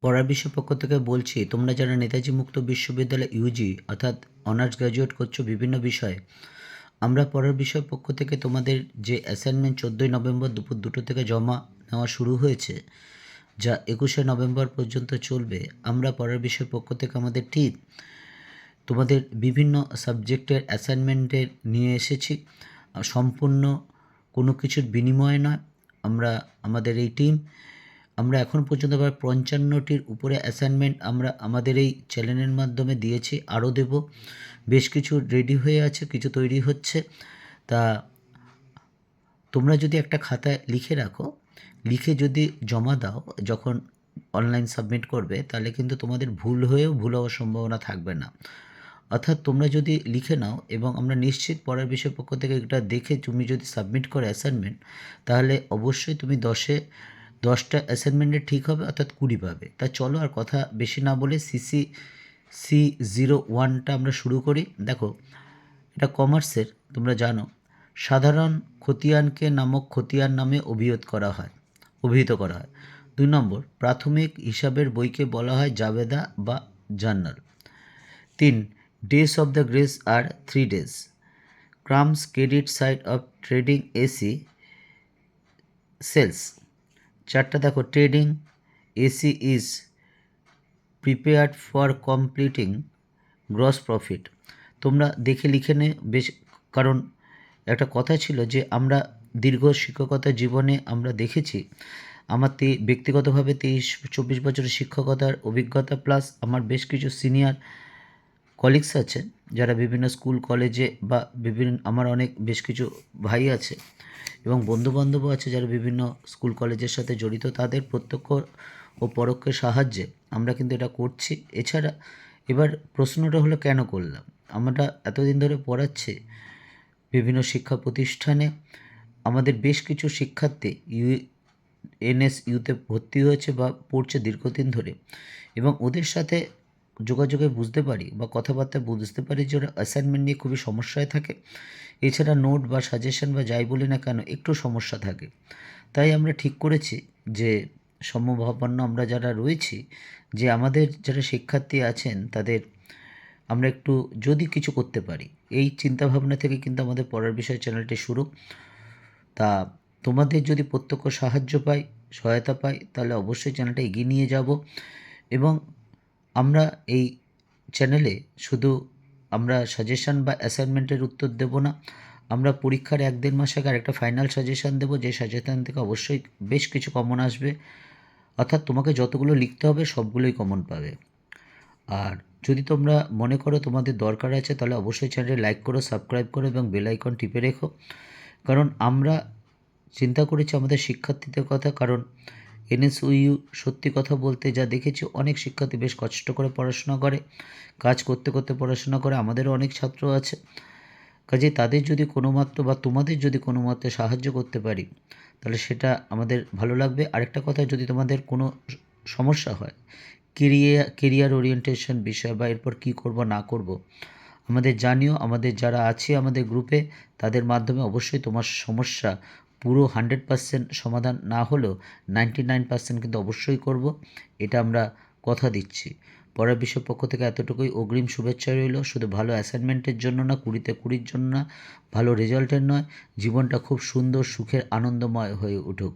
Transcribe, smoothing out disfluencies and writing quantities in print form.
পড়ার বিষয় পক্ষ থেকে বলছি, তোমরা যারা নেতাজি মুক্ত বিশ্ববিদ্যালয় ইউজি অর্থাৎ অনার্স গ্র্যাজুয়েট করছো বিভিন্ন বিষয়ে, আমরা পড়ার বিষয় পক্ষ থেকে তোমাদের যে অ্যাসাইনমেন্ট 14ই নভেম্বর দুপুর 2টো থেকে জমা নেওয়া শুরু হয়েছে, যা 21শে নভেম্বর পর্যন্ত চলবে। আমরা পড়ার বিষয় পক্ষ থেকে আমাদের টিম তোমাদের বিভিন্ন সাবজেক্টের অ্যাসাইনমেন্টের নিয়ে এসেছি। সম্পূর্ণ কোনো কিছুর বিনিময়ে নয়। আমাদের এই টিম আমরা এখন পর্যন্ত প্রায় 55টির উপরে অ্যাসাইনমেন্ট আমরা আমাদের এই চ্যানেলের মাধ্যমে দিয়েছি, আরও দেব। বেশ কিছু রেডি হয়ে আছে, কিছু তৈরি হচ্ছে। তা তোমরা যদি একটা খাতায় লিখে রাখো, লিখে যদি জমা দাও যখন অনলাইন সাবমিট করবে, তাহলে কিন্তু তোমাদের ভুল হওয়ার সম্ভাবনা থাকবে না। অর্থাৎ তোমরা যদি লিখে নাও এবং আমরা নিশ্চিত পড়ার বিষয় পক্ষ থেকে এটা দেখে তুমি যদি সাবমিট করো অ্যাসাইনমেন্ট, তাহলে অবশ্যই তুমি 10টা অ্যাসাইনমেন্টে ঠিক হবে, অর্থাৎ 20 পাবে। তা চলো আর কথা বেশি না বলে CC01টা আমরা শুরু করি। দেখো, এটা কমার্সের, তোমরা জানো। সাধারণ খতিয়ানকে নামক খতিয়ান নামে অভিহিত করা হয়। 2 নম্বর, প্রাথমিক হিসাবের বইকে বলা হয় জাবেদা বা journal. 3, days of the grace আর 3 days। ক্রামস credit side of trading AC sales. 4টা দেখো, trading AC is prepared for completing gross profit. তোমরা দেখে লিখে নে বেশ, কারণ একটা কথা ছিল যে আমরা দীর্ঘ শিক্ষকতা জীবনে আমরা দেখেছি, আমার ব্যক্তিগতভাবে 23-24 বছরের শিক্ষকতার অভিজ্ঞতা, প্লাস আমার বেশ কিছু সিনিয়র কলিগস আছে যারা বিভিন্ন স্কুল কলেজে বা আমার বেশ কিছু ভাই আছে এবং বন্ধুবান্ধবও আছে যারা বিভিন্ন স্কুল কলেজের সাথে জড়িত। তাদের প্রত্যক্ষ ও পরোক্ষ সাহায্যে আমরা কিন্তু এটা করছি। এছাড়া এবার প্রশ্নটা হলো কেন করলাম। আমরা এতদিন ধরে পড়াচ্ছি বিভিন্ন শিক্ষা প্রতিষ্ঠানে, আমাদের বেশ কিছু শিক্ষার্থী NSUতে ভর্তি হয়েছে বা পড়ছে দীর্ঘদিন ধরে, এবং ওদের সাথে যোগাযোগে বুঝতে পারি বা কথাবার্তায় বুঝতে পারি যে ওরা অ্যাসাইনমেন্ট নিয়ে খুবই সমস্যায় থাকে। এছাড়া নোট বা সাজেশন বা যাই বলি না কেন একটু সমস্যা থাকে। তাই আমরা ঠিক করেছি যে সমভাবাপন্ন আমরা যারা রয়েছি, যে আমাদের যারা শিক্ষার্থী আছেন তাদের আমরা একটু যদি কিছু করতে পারি, এই চিন্তাভাবনা থেকে কিন্তু আমাদের পড়ার বিষয় চ্যানেলটি শুরু। তা তোমাদের যদি প্রত্যক্ষ সাহায্য পাই, সহায়তা পাই, তাহলে অবশ্যই চ্যানেলটা এগিয়ে নিয়ে যাব। এবং আমরা এই চ্যানেলে শুধু আমরা সাজেশান বা অ্যাসাইনমেন্টের উত্তর দেব না, আমরা পরীক্ষার 1-1.5 মাস আগে আরেকটা ফাইনাল সাজেশান দেবো, যে সাজেশান থেকে অবশ্যই বেশ কিছু কমন আসবে। অর্থাৎ তোমাকে যতগুলো লিখতে হবে সবগুলোই কমন পাবে। আর যদি তোমরা মনে করো তোমাদের দরকার আছে, তাহলে অবশ্যই চ্যানেলটি লাইক করো, সাবস্ক্রাইব করো এবং বেল আইকন টিপে রেখো। কারণ আমরা চিন্তা করেছি আমাদের শিক্ষার্থীদের কথা। কারণ NSUU সত্যি কথা বলতে যা দেখেছি, অনেক শিক্ষার্থী বেশ কষ্ট করে পড়াশোনা করে, কাজ করতে করতে পড়াশোনা করে। আমাদেরও অনেক ছাত্র আছে, কাজেই তাদের যদি কোনো মাত্র বা তোমাদের যদি কোনো মাত্রে সাহায্য করতে পারি, তাহলে সেটা আমাদের ভালো লাগবে। আরেকটা কথা, যদি তোমাদের কোনো সমস্যা হয় কেরিয়ার ওরিয়েন্টেশন বিষয় বা এরপর কী করব না করব, আমাদের জানিও। আমাদের যারা আছে আমাদের গ্রুপে, তাদের মাধ্যমে অবশ্যই তোমার সমস্যা পুরো 100% সমাধান না হলেও 99% কিন্তু অবশ্যই করব, এটা আমরা কথা দিচ্ছি। পরের বিষয় পক্ষ থেকে এতটুকুই। অগ্রিম শুভেচ্ছা রইল, শুধু ভালো অ্যাসাইনমেন্টের জন্য না, 20তে 20র জন্য না, ভালো রেজাল্টের নয়, জীবনটা খুব সুন্দর সুখের আনন্দময় হয়ে উঠুক।